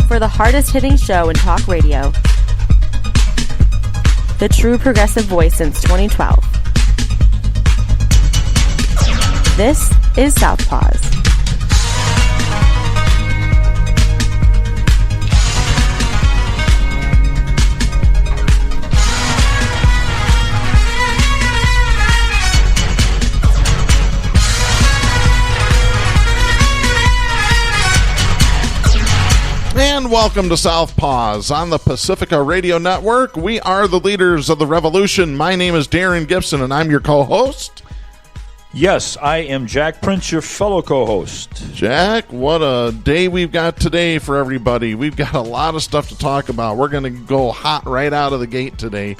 for the hardest-hitting show in talk radio. The true progressive voice since 2012. This is Southpaws. And welcome to Southpaws on the Pacifica Radio Network. We are the leaders of the revolution. My name is Darren Gibson, and I'm your co-host. Yes, I am Jack Prince, your fellow co-host. Jack, what a day we've got today for everybody. We've got a lot of stuff to talk about. We're going to go hot right out of the gate today.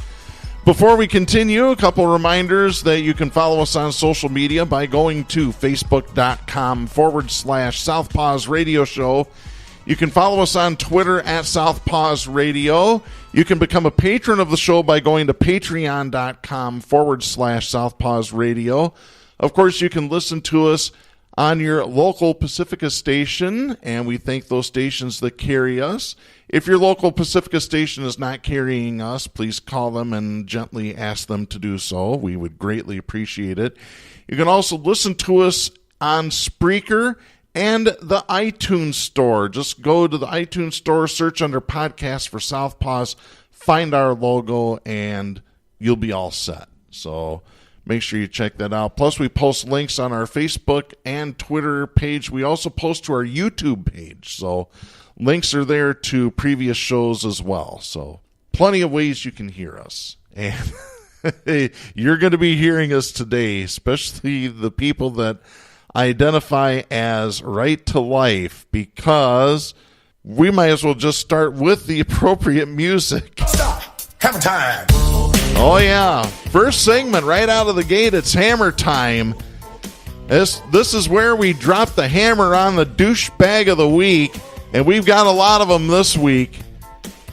Before we continue, a couple reminders that you can follow us on social media by going to facebook.com/Southpaws Radio Show. You can follow us on Twitter at Southpaws Radio. You can become a patron of the show by going to patreon.com/Southpaws Radio. Of course, you can listen to us on your local Pacifica station, and we thank those stations that carry us. If your local Pacifica station is not carrying us, please call them and gently ask them to do so. We would greatly appreciate it. You can also listen to us on Spreaker and the iTunes Store. Just go to the iTunes Store, search under podcasts for Southpaws, find our logo, and you'll be all set. So make sure you check that out. Plus, we post links on our Facebook and Twitter page. We also post to our YouTube page. So links are there to previous shows as well. So plenty of ways you can hear us. And you're going to be hearing us today, especially the people that identify as right to life, because we might as well just start with the appropriate music. Stop! Hammer time! Oh yeah, first segment right out of the gate, it's hammer time. This is where we drop the hammer on the douchebag of the week, and we've got a lot of them this week.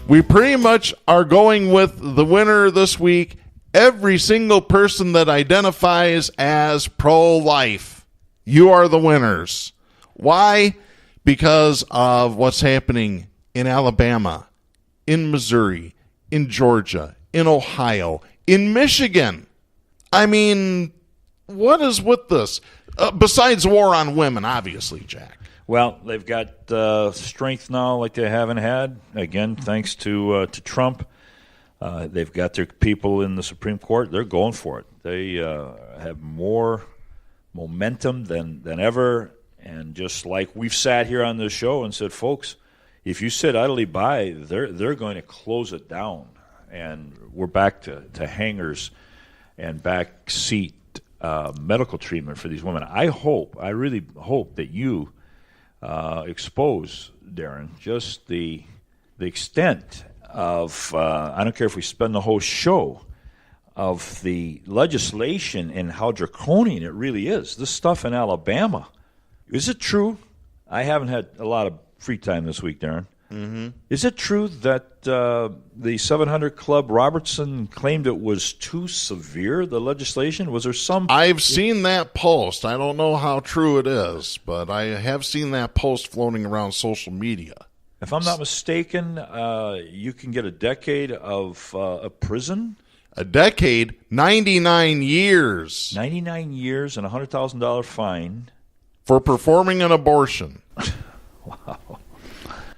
We pretty much are going with the winner this week, every single person that identifies as pro-life. You are the winners. Why? Because of what's happening in Alabama, in Missouri, in Georgia, in Ohio, in Michigan. I mean, what is with this? Besides war on women, obviously, Jack. Well, they've got strength now like they haven't had. Again, thanks to Trump. They've got their people in the Supreme Court. They're going for it. They have more momentum than ever, and just like we've sat here on this show and said, folks, if you sit idly by, they're going to close it down, and we're back to hangers and back seat medical treatment for these women. I really hope that you expose, Darren, just the extent of I don't care if we spend the whole show of the legislation and how draconian it really is. This stuff in Alabama. Is it true? I haven't had a lot of free time this week, Darren. Mm-hmm. Is it true that the 700 Club Robertson claimed it was too severe, the legislation? Was there some... I've seen that post. I don't know how true it is, but I have seen that post floating around social media. If I'm not mistaken, you can get a decade of a prison. A decade, 99 years. 99 years and a $100,000 fine. For performing an abortion. Wow.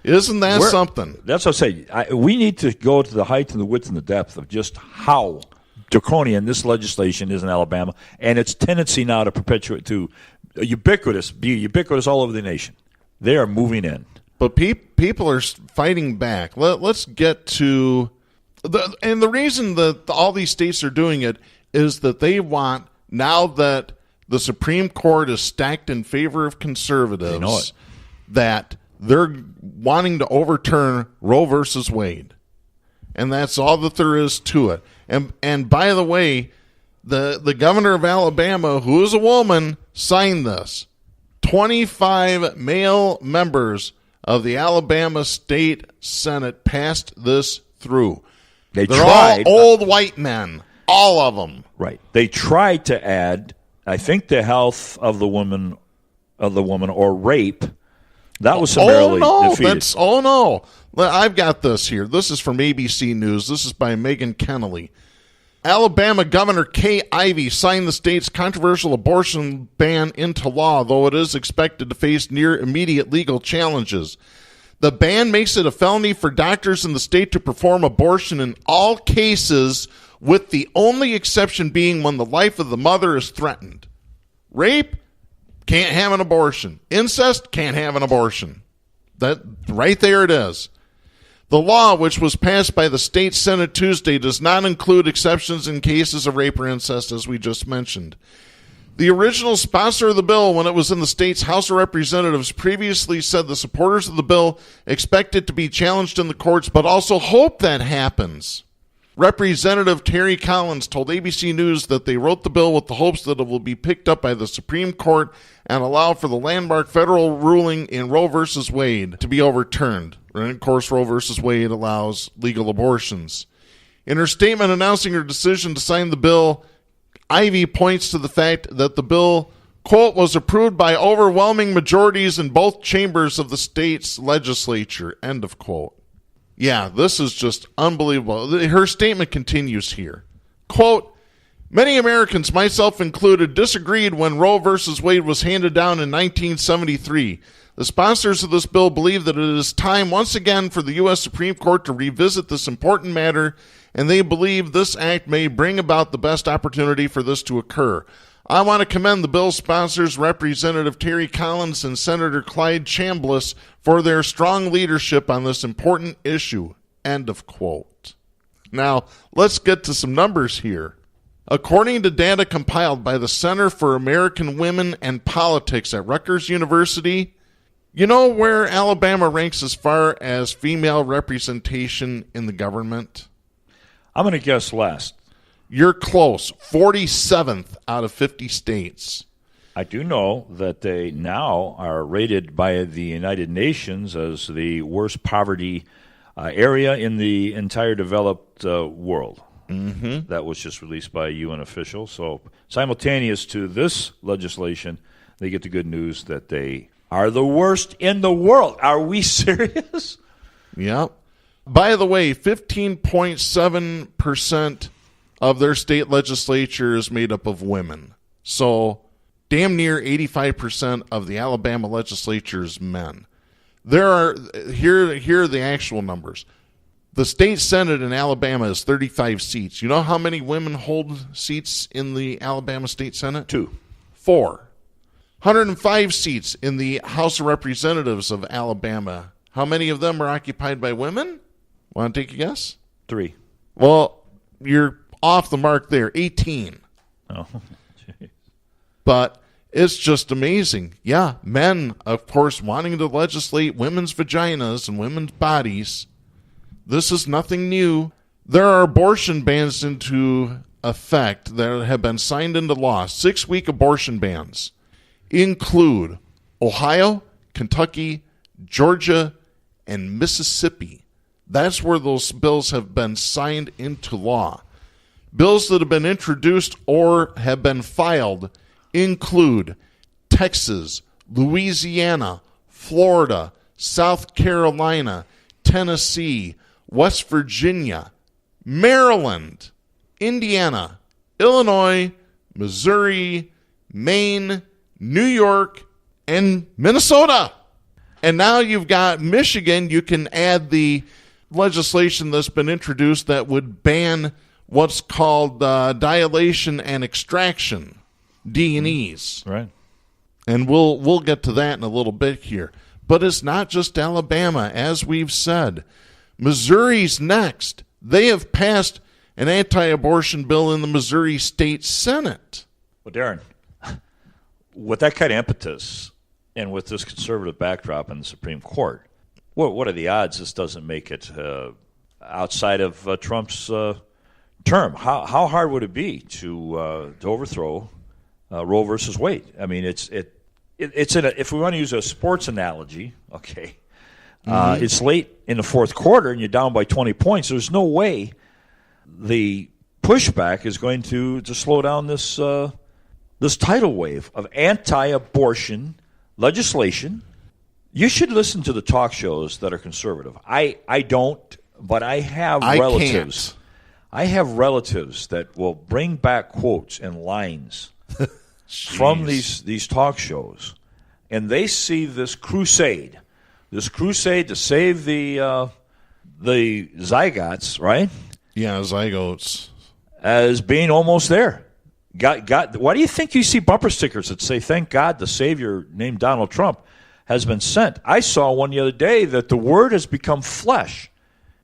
Isn't that something? That's what I say. We need to go to the height and the width and the depth of just how draconian this legislation is in Alabama, and its tendency now to perpetuate, to be ubiquitous all over the nation. They are moving in. But people are fighting back. Let's get to... And the reason that all these states are doing it is that they want, now that the Supreme Court is stacked in favor of conservatives, that they're wanting to overturn Roe versus Wade. And that's all that there is to it. And by the way, the governor of Alabama, who is a woman, signed this. 25 male members of the Alabama State Senate passed this through. They're tried. All old white men, all of them. Right. They tried to add, I think, the health of the woman or rape That was summarily defeated. No. I've got this here. This is from ABC News. This is by Megan Kennelly. Alabama Governor Kay Ivey signed the state's controversial abortion ban into law, though it is expected to face near immediate legal challenges. The ban makes it a felony for doctors in the state to perform abortion in all cases, with the only exception being when the life of the mother is threatened. Rape, can't have an abortion. Incest, can't have an abortion. That right there it is. The law, which was passed by the state Senate Tuesday, does not include exceptions in cases of rape or incest, as we just mentioned. The original sponsor of the bill, when it was in the state's House of Representatives, previously said the supporters of the bill expect it to be challenged in the courts, but also hope that happens. Representative Terry Collins told ABC News that they wrote the bill with the hopes that it will be picked up by the Supreme Court and allow for the landmark federal ruling in Roe v. Wade to be overturned. And of course, Roe v. Wade allows legal abortions. In her statement announcing her decision to sign the bill, Ivey points to the fact that the bill, quote, was approved by overwhelming majorities in both chambers of the state's legislature, end of quote. Yeah, this is just unbelievable. Her statement continues here. Quote, many Americans, myself included, disagreed when Roe v. Wade was handed down in 1973. The sponsors of this bill believe that it is time once again for the U.S. Supreme Court to revisit this important matter, and they believe this act may bring about the best opportunity for this to occur. I want to commend the bill sponsors, Representative Terry Collins and Senator Clyde Chambliss, for their strong leadership on this important issue. End of quote. Now, let's get to some numbers here. According to data compiled by the Center for American Women and Politics at Rutgers University, you know where Alabama ranks as far as female representation in the government? I'm going to guess last. You're close. 47th out of 50 states. I do know that they now are rated by the United Nations as the worst poverty area in the entire developed world. Mm-hmm. That was just released by a UN official. So simultaneous to this legislation, they get the good news that they are the worst in the world. Are we serious? Yeah. By the way, 15.7% of their state legislature is made up of women. So damn near 85% of the Alabama legislature is men. Here are the actual numbers. The state Senate in Alabama is 35 seats. You know how many women hold seats in the Alabama State Senate? 2. 4. 105 seats in the House of Representatives of Alabama. How many of them are occupied by women? Want to take a guess? 3. Well, you're off the mark there. 18. Oh, geez. But it's just amazing. Yeah, men, of course, wanting to legislate women's vaginas and women's bodies. This is nothing new. There are abortion bans into effect that have been signed into law. 6-week abortion bans include Ohio, Kentucky, Georgia, and Mississippi. That's where those bills have been signed into law. Bills that have been introduced or have been filed include Texas, Louisiana, Florida, South Carolina, Tennessee, West Virginia, Maryland, Indiana, Illinois, Missouri, Maine, New York, and Minnesota. And now you've got Michigan. You can add the legislation that's been introduced that would ban what's called dilation and extraction, D&Es. Right. And we'll get to that in a little bit here. But it's not just Alabama, as we've said. Missouri's next. They have passed an anti-abortion bill in the Missouri State Senate. Well, Darren, with that kind of impetus and with this conservative backdrop in the Supreme Court, what are the odds this doesn't make it outside of Trump's term? How hard would it be to overthrow Roe versus Wade? I mean, it's if we want to use a sports analogy, okay, it's late in the fourth quarter and you're down by 20 points. There's no way the pushback is going to slow down this tidal wave of anti-abortion legislation. You should listen to the talk shows that are conservative. I don't, but I have relatives. I have relatives that will bring back quotes and lines from these talk shows, and they see this crusade to save the zygotes, right? Yeah, zygotes. As being almost there. God, why do you think you see bumper stickers that say, "Thank God the Savior named Donald Trump has been sent"? I saw one the other day that the Word has become flesh,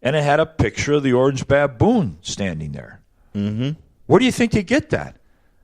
and it had a picture of the orange baboon standing there. Mm-hmm. Where do you think they get that?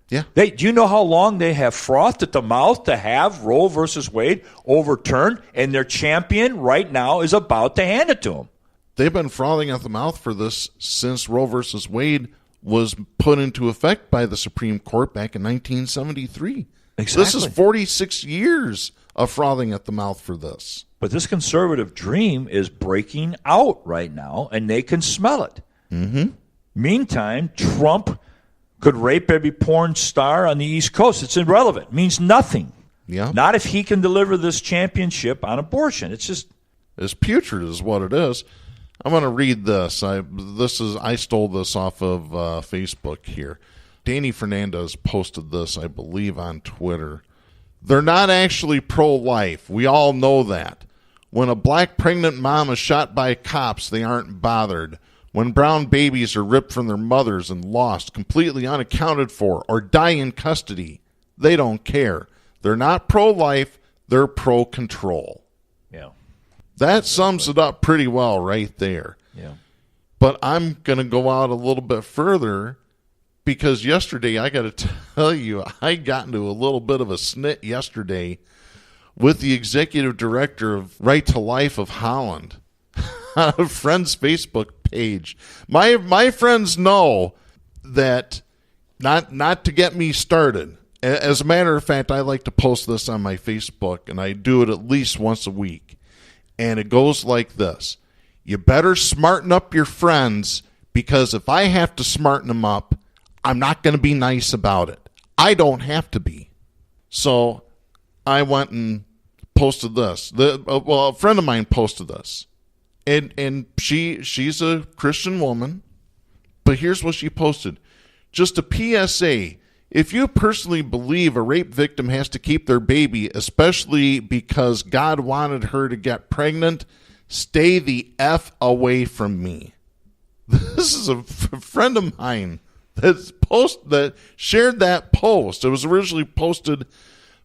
Yeah. Do you know how long they have frothed at the mouth to have Roe versus Wade overturned, and their champion right now is about to hand it to them? They've been frothing at the mouth for this since Roe versus Wade was put into effect by the Supreme Court back in 1973. Exactly. This is 46 years of frothing at the mouth for this. But this conservative dream is breaking out right now, and they can smell it. Mm-hmm. Meantime, Trump could rape every porn star on the East Coast. It's irrelevant. It means nothing. Yeah. Not if he can deliver this championship on abortion. It's just... It's putrid is what it is. I'm going to read this. I stole this off of Facebook here. Danny Fernandez posted this, I believe, on Twitter. They're not actually pro-life. We all know that. When a black pregnant mom is shot by cops, they aren't bothered. When brown babies are ripped from their mothers and lost, completely unaccounted for, or die in custody, they don't care. They're not pro-life. They're pro-control. Yeah. That sums it up pretty well right there. Yeah. But I'm going to go out a little bit further because yesterday, I got to tell you, I got into a little bit of a snit yesterday with the executive director of Right to Life of Holland on a friend's Facebook page. My friends know that not to get me started. As a matter of fact, I like to post this on my Facebook, and I do it at least once a week. And it goes like this. You better smarten up your friends, because if I have to smarten them up, I'm not going to be nice about it. I don't have to be. So I went and posted this. A friend of mine posted this. And she's a Christian woman. But here's what she posted. Just a PSA. If you personally believe a rape victim has to keep their baby, especially because God wanted her to get pregnant, stay the F away from me. This is a friend of mine that shared that post. It was originally posted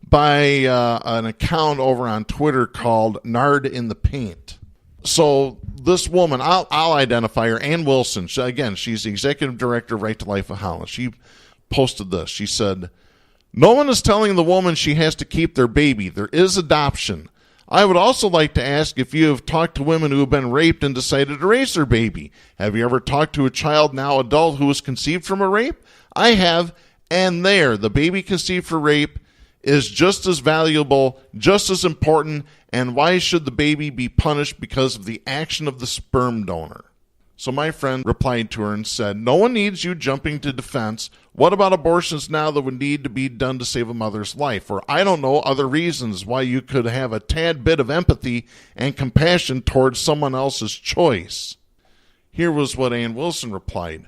by an account over on Twitter called Nard in the Paint. So this woman, I'll identify her, Ann Wilson. She's the executive director of Right to Life of Holland. She posted this. She said, "No one is telling the woman she has to keep their baby. There is adoption. I would also like to ask if you have talked to women who have been raped and decided to raise their baby. Have you ever talked to a child, now adult, who was conceived from a rape? I have, and the baby conceived for rape is just as valuable, just as important, and why should the baby be punished because of the action of the sperm donor?" So my friend replied to her and said, "No one needs you jumping to defense. What about abortions now that would need to be done to save a mother's life? Or I don't know, other reasons why you could have a tad bit of empathy and compassion towards someone else's choice." Here was what Ann Wilson replied.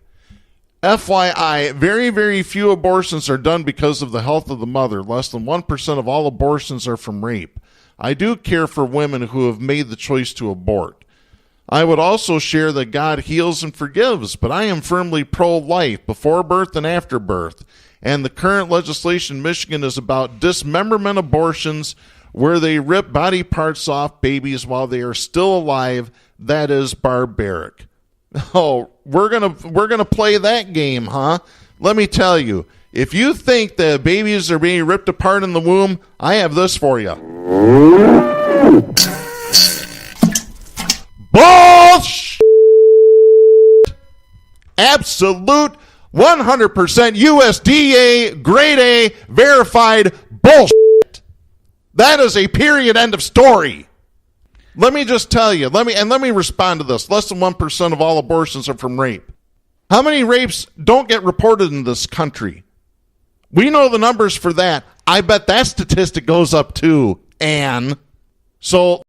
"FYI, very, very few abortions are done because of the health of the mother. Less than 1% of all abortions are from rape. I do care for women who have made the choice to abort. I would also share that God heals and forgives, but I am firmly pro-life, before birth and after birth. And the current legislation in Michigan is about dismemberment abortions, where they rip body parts off babies while they are still alive. That is barbaric." Oh, we're gonna play that game, huh? Let me tell you, if you think that babies are being ripped apart in the womb, I have this for you. Bullshit! Absolute 100% USDA grade A verified bullshit. That is a period, end of story. Let me just tell you, let me respond to this. Less than 1% of all abortions are from rape. How many rapes don't get reported in this country? We know the numbers for that. I bet that statistic goes up too, Ann. So